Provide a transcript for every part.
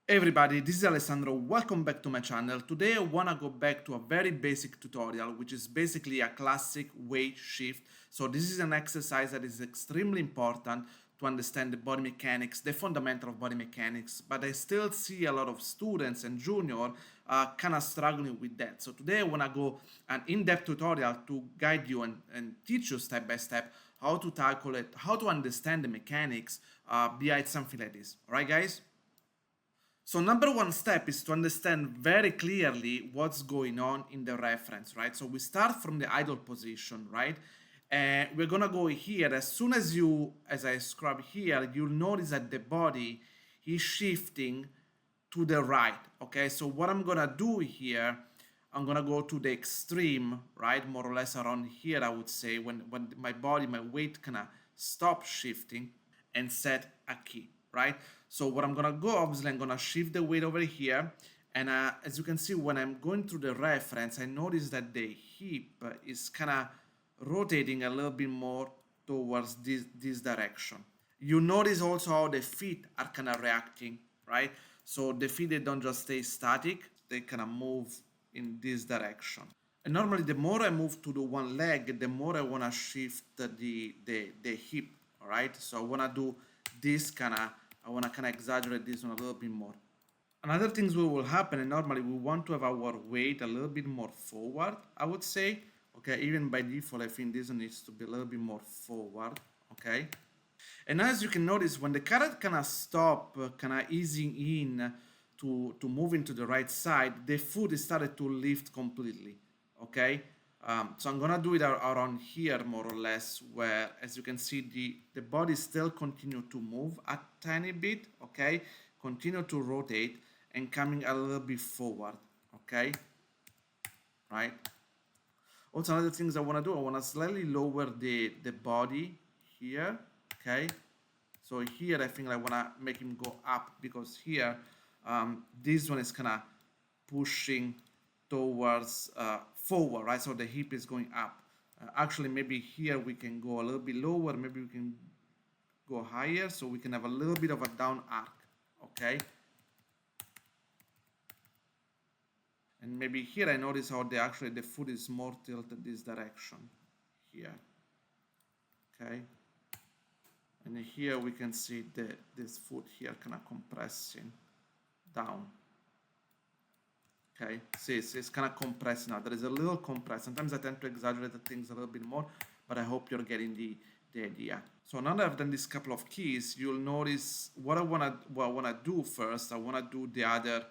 Hey everybody, this is Alessandro. Welcome back to my channel. Today I want to go back to a very basic tutorial, which is basically a classic weight shift. So this is an exercise that is extremely important to understand the body mechanics, the fundamental of body mechanics, but I still see a lot of students and junior kind of struggling with that. So today I want to go an in-depth tutorial to guide you and teach you step by step how to tackle it, how to understand the mechanics behind something like this. All right, guys? So number one step is to understand very clearly what's going on in the reference, right? So we start from the idle position, right? And we're gonna go here. As soon as I scrub here, you'll notice that the body is shifting to the right, okay? So what I'm gonna do here, I'm gonna go to the extreme, right? More or less around here, I would say, when my body, my weight kinda stop shifting and set a key, right? So what I'm gonna go, obviously I'm gonna shift the weight over here. And as you can see, when I'm going through the reference, I notice that the hip is kind of rotating a little bit more towards this direction. You notice also how the feet are kind of reacting, right? So the feet, they don't just stay static, they kind of move in this direction. And normally the more I move to the one leg, the more I want to shift the hip, all right? So I want to do this kind of, I want to kind of exaggerate this one a little bit more. Another things will happen, and normally we want to have our weight a little bit more forward, I would say. Okay, even by default, I think this one needs to be a little bit more forward, okay? And as you can notice, when the carrot kind of stop, kind of easing in to move into the right side, the foot is started to lift completely, okay? So I'm gonna do it around here more or less, where as you can see, the body still continue to move a tiny bit, okay? Continue to rotate and coming a little bit forward, okay? Right? Also, another things I want to do, I want to slightly lower the body here, okay? So here I think I want to make him go up because here this one is kind of pushing towards forward, right? So the hip is going up. Actually, maybe here we can go a little bit lower. Maybe we can go higher so we can have a little bit of a down arc, okay? And maybe here I notice how the foot is more tilted this direction here, okay? And here we can see this foot here kind of compressing down. Okay, see, it's kind of compressed now. There is a little compress. Sometimes I tend to exaggerate the things a little bit more, but I hope you're getting the idea. So now that I've done this couple of keys, you'll notice what I wanna do first. I wanna do the other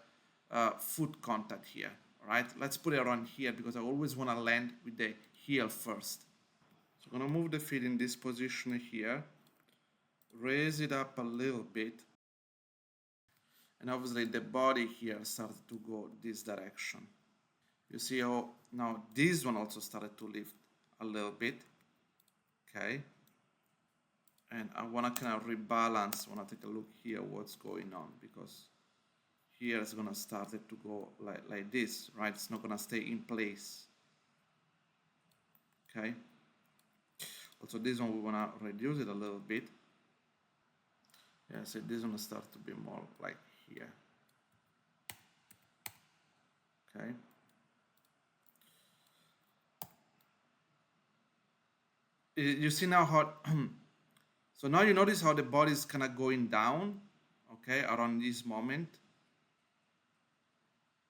foot contact here. All right, let's put it around here because I always wanna land with the heel first. So I'm gonna move the feet in this position here, raise it up a little bit, and obviously the body here started to go this direction. You see how now this one also started to lift a little bit, okay? And I want to kind of rebalance, I want to take a look here what's going on, because here it's going to start it to go like this, right? It's not going to stay in place, okay? Also this one we want to reduce it a little bit. Yeah, so this one will start to be more like here, okay? You see now how so now you notice how the body is kind of going down, okay, around this moment.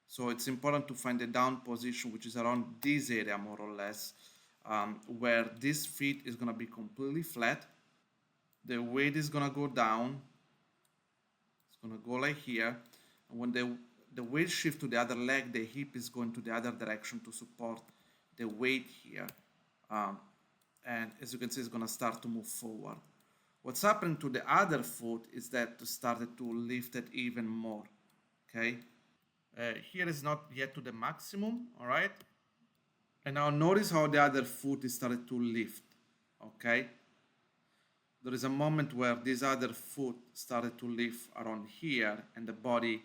So it's important to find the down position, which is around this area more or less, where this feet is going to be completely flat. The weight is going to go down. It's going to go like here. And when the weight shift to the other leg, the hip is going to the other direction to support the weight here. And as you can see, it's going to start to move forward. What's happening to the other foot is that it started to lift it even more, okay? Here is not yet to the maximum, all right? And now notice how the other foot is started to lift, okay? There is a moment where this other foot started to lift around here and the body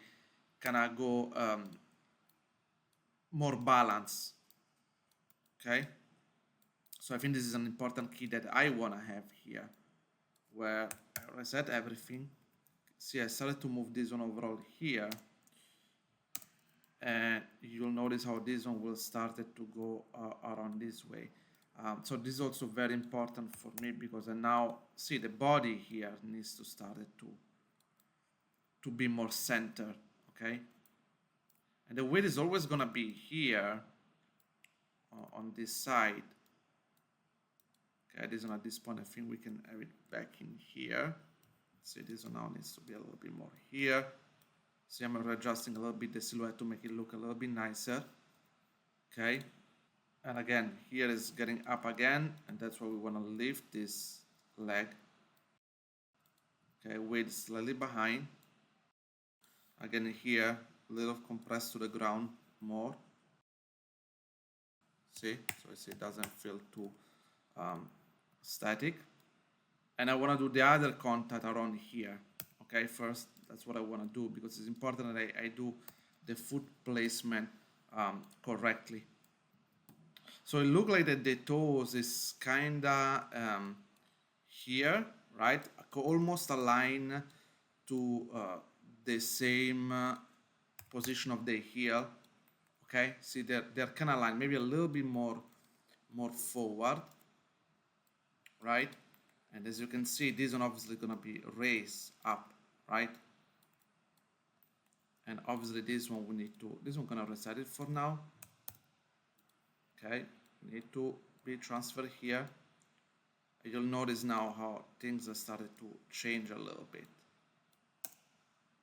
kind of go more balance, okay? So I think this is an important key that I want to have here, where I reset everything, see I started to move this one overall here, and you'll notice how this one will started to go around this way. So this is also very important for me because I now see the body here needs to start to be more centered, okay? And the weight is always gonna be here on this side. Okay, this one at this point I think we can have it back in here. See, this one now needs to be a little bit more here. See, I'm adjusting a little bit the silhouette to make it look a little bit nicer. Okay, and again, here is getting up again, and that's why we want to lift this leg. Okay, weight slightly behind. Again, here, a little compressed to the ground more. See, so it doesn't feel too static. And I want to do the other contact around here. Okay, first, that's what I want to do because it's important that I do the foot placement correctly. So it looks like that the toes is kinda here, right? Almost aligned to the same position of the heel. Okay, see they're kind of aligned, maybe a little bit more forward, right? And as you can see, this one obviously gonna be raised up, right? And obviously this one this one gonna reset it for now. Okay, need to be transferred here. You'll notice now how things have started to change a little bit.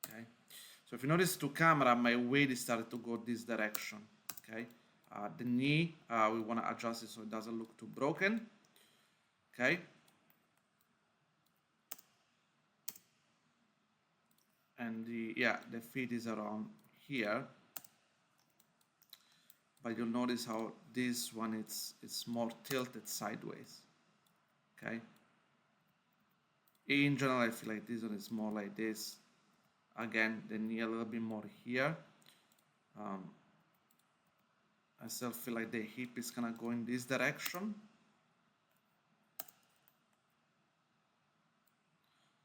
Okay, so if you notice to camera, my weight is started to go this direction. Okay, the knee, we want to adjust it so it doesn't look too broken. Okay, and the feet is around here. But you'll notice how this one it's more tilted sideways. Okay. In general, I feel like this one is more like this. Again, the knee a little bit more here. I still feel like the hip is kind of going this direction.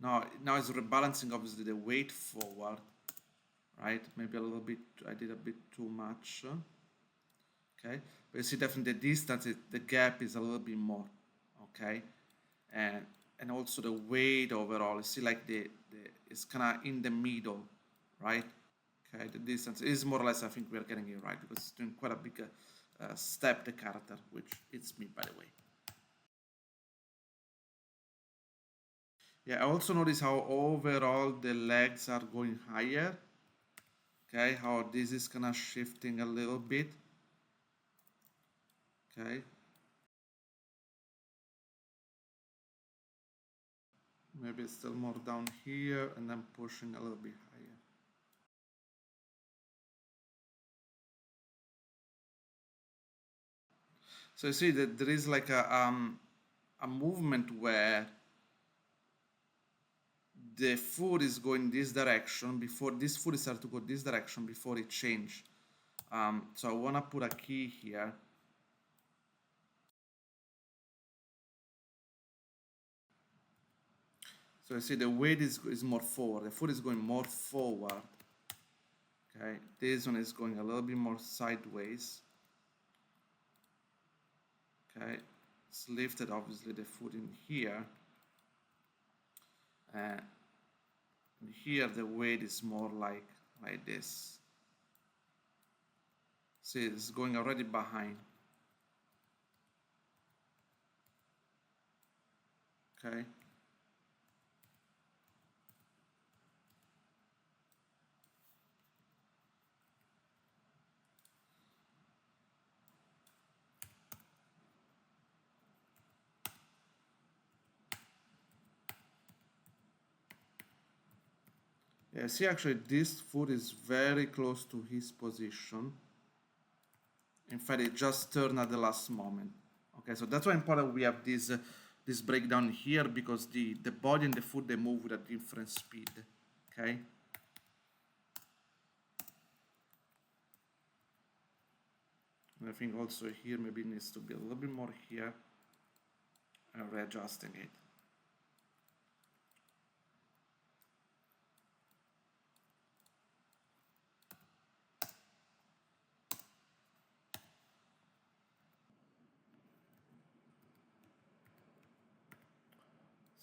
Now it's rebalancing obviously the weight forward, right? Maybe a little bit, I did a bit too much. Okay, but you see definitely the distance, the gap is a little bit more, okay, and also the weight overall, you see like it's kind of in the middle, right? Okay, the distance is more or less, I think we are getting it right because it's doing quite a big step, the character, which it's me, by the way. Yeah, I also notice how overall the legs are going higher. Okay, how this is kind of shifting a little bit. Okay. Maybe it's still more down here and then pushing a little bit higher. So you see that there is like a movement where the foot is going this direction before this foot is starting to go this direction before it change. So I want to put a key here. So you see the weight is more forward. The foot is going more forward. Okay, this one is going a little bit more sideways. Okay, it's lifted obviously the foot in here. And here the weight is more like this. See, it's going already behind. Okay. Yeah, see actually this foot is very close to his position. In fact, it just turned at the last moment. Okay, so that's why important we have this breakdown here because the body and the foot, they move with a different speed. Okay. And I think also here maybe it needs to be a little bit more here and readjusting it.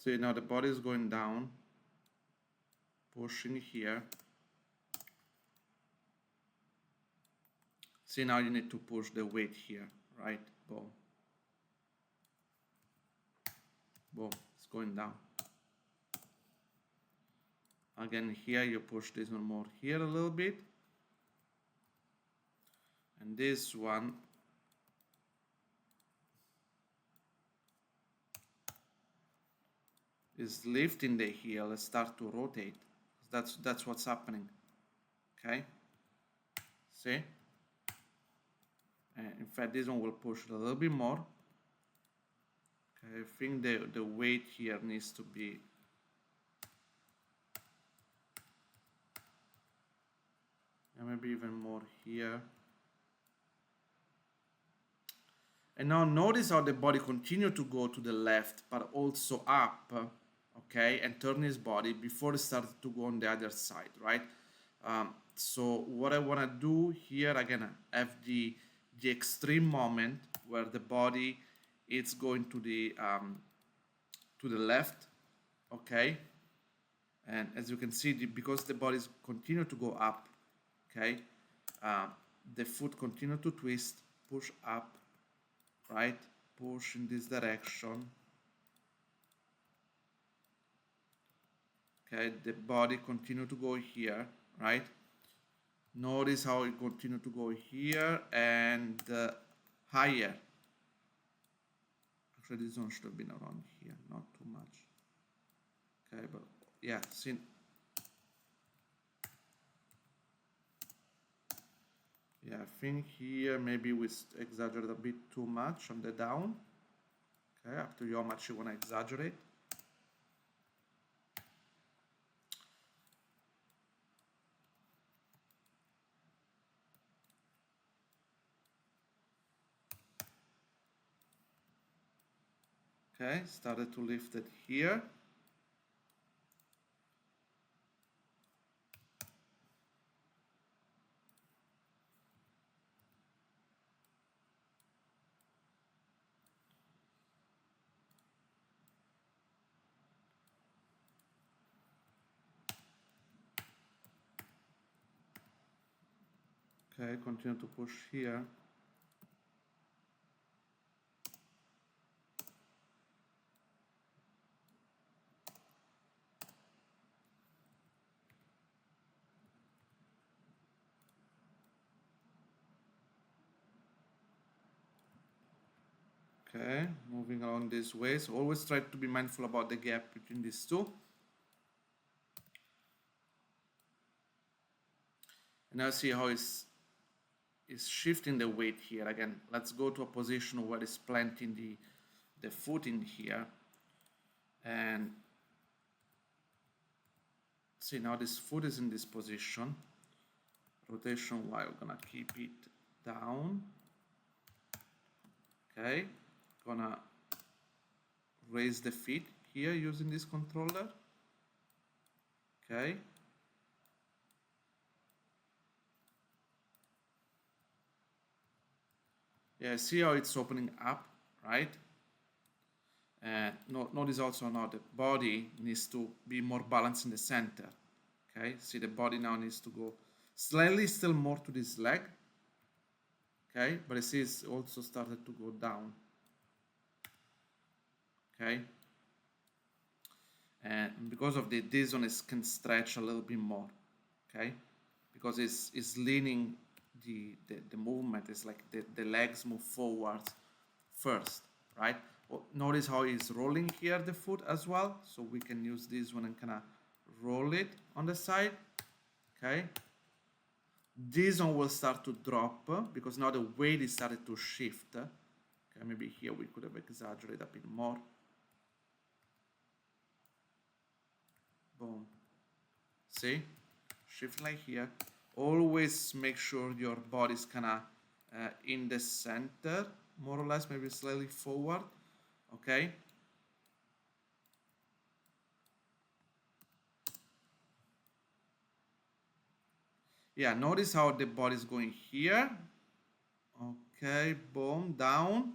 See, now the body is going down, pushing here. See, now you need to push the weight here, right? Boom. Boom, it's going down. Again, here you push this one more here a little bit. And this one is lifting the heel and start to rotate. That's what's happening. Okay? See? And in fact, this one will push a little bit more. Okay, I think the weight here needs to be maybe even more here. And now notice how the body continue to go to the left, but also up, okay, and turn his body before it started to go on the other side, right? So what I want to do here, again, I have the extreme moment where the body is going to the left, okay, and as you can see, because the bodies continue to go up, okay, the foot continue to twist, push up, right, push in this direction, okay, the body continue to go here, right? Notice how it continue to go here and higher. Actually, this one should have been around here, not too much. Okay, but yeah, see. Yeah, I think here maybe we exaggerate a bit too much on the down. Okay, up to you how much you want to exaggerate. Okay, started to lift it here. Okay, continue to push here. Okay, moving along this way. So always try to be mindful about the gap between these two. And now see how it's shifting the weight here. Again, let's go to a position where it's planting the foot in here. And see, now this foot is in this position. Rotation Y, we're gonna keep it down. Okay, gonna raise the feet here using this controller. Okay. Yeah, see how it's opening up, right? And notice also now the body needs to be more balanced in the center. Okay, see the body now needs to go slightly still more to this leg. Okay, but you see it's also started to go down. Okay, and because of this one can stretch a little bit more. Okay, because it's leaning the movement is like the legs move forward first, right? Well, notice how it's rolling here the foot as well, so we can use this one and kind of roll it on the side. Okay, this one will start to drop because now the weight is started to shift. Okay, maybe here we could have exaggerated a bit more. Boom. See, shift like here. Always make sure your body is kind of in the center, more or less, maybe slightly forward. Okay. Yeah, notice how the body is going here. Okay, boom, down.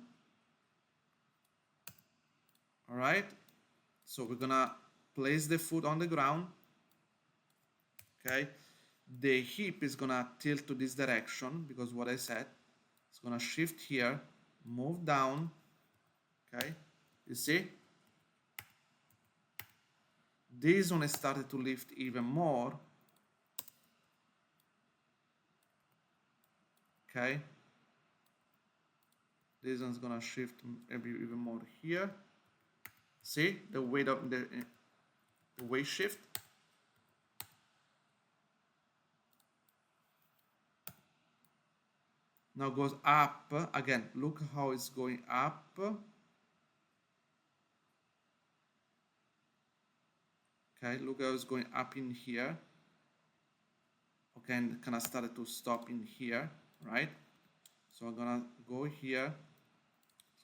All right. So we're gonna place the foot on the ground, okay? The hip is gonna tilt to this direction because what I said, it's gonna shift here, move down, okay? You see? This one started to lift even more, okay? This one's gonna shift maybe even more here. See the weight of the weight shift? Now goes up again. Look how it's going up. Okay, look how it's going up in here. Okay, and kind of started to stop in here, right? So I'm gonna go here,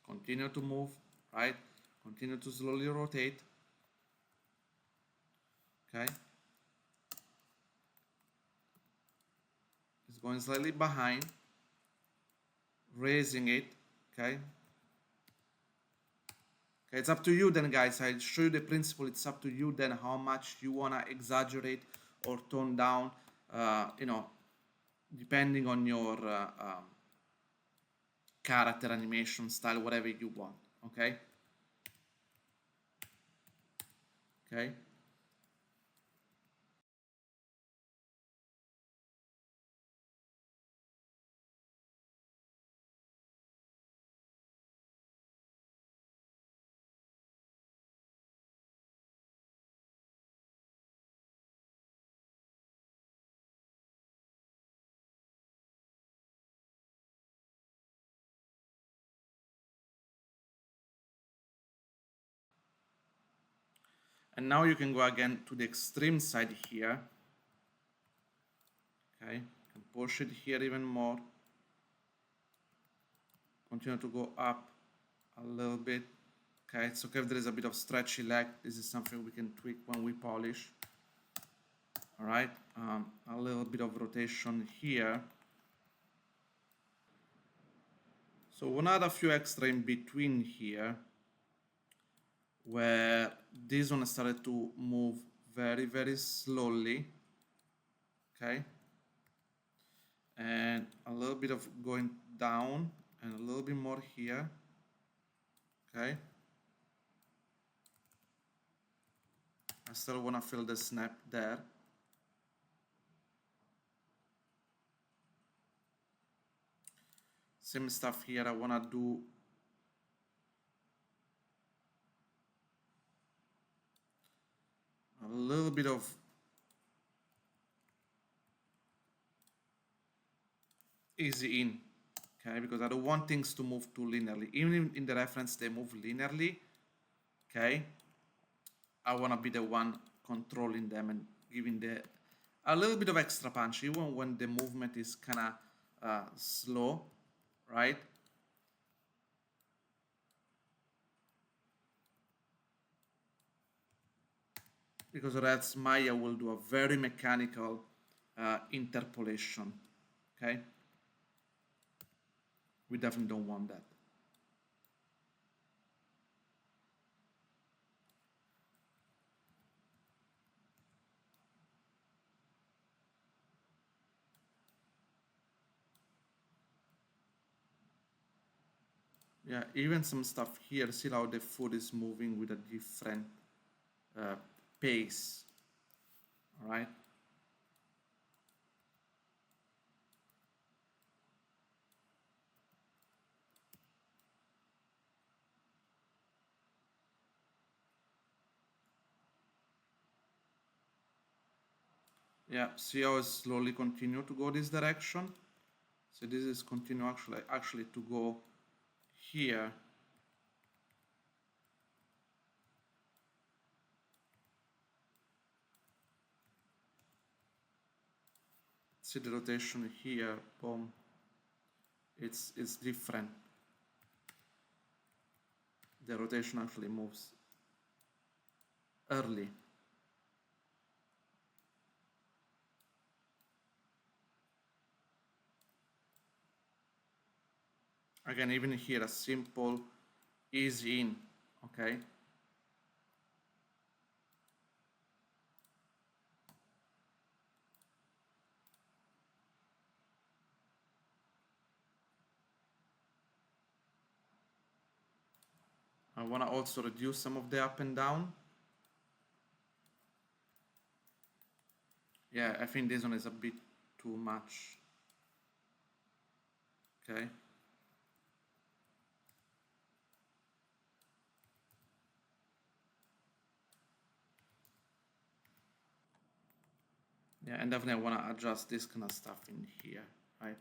continue to move, right? Continue to slowly rotate. Okay. It's going slightly behind, raising it, okay? Okay, it's up to you then, guys. I show you the principle. It's up to you then how much you wanna exaggerate or tone down, you know, depending on your character, animation style, whatever you want, okay? Okay. And now you can go again to the extreme side here. Okay, you can push it here even more. Continue to go up a little bit. Okay, it's okay if there is a bit of stretchy leg. This is something we can tweak when we polish. All right, a little bit of rotation here. So we'll add a few extra in between here, where this one started to move very, very slowly. Okay, and a little bit of going down and a little bit more here. Okay, I still want to feel the snap there. Same stuff here. I want to do a little bit of easy in, okay, because I don't want things to move too linearly. Even in the reference they move linearly, okay, I want to be the one controlling them and giving a little bit of extra punch even when the movement is kind of slow, right? Because or else Maya will do a very mechanical interpolation, okay? We definitely don't want that. Yeah, even some stuff here, see how the foot is moving with a different pace, all right? Yeah, see how it slowly continue to go this direction. So this is continue actually to go here. See the rotation here, boom. It's different. The rotation actually moves early. Again, even here a simple ease in, okay? I want to also reduce some of the up and down. Yeah, I think this one is a bit too much. Okay. Yeah, and definitely I want to adjust this kind of stuff in here, right?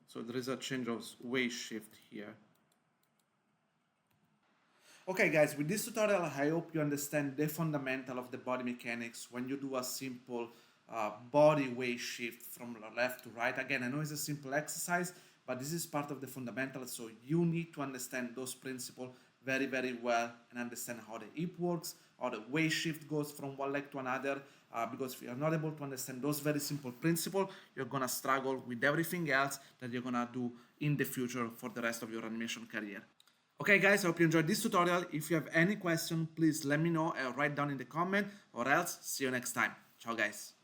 So there is a change of weight shift here. Okay guys, with this tutorial I hope you understand the fundamental of the body mechanics when you do a simple body weight shift from left to right. Again, I know it's a simple exercise, but this is part of the fundamentals, so you need to understand those principles very well and understand how the hip works, how the weight shift goes from one leg to another, because if you're not able to understand those very simple principles, you're gonna struggle with everything else that you're gonna do in the future for the rest of your animation career. Okay guys, I hope you enjoyed this tutorial. If you have any question, please let me know and write down in the comment, or else see you next time. Ciao guys.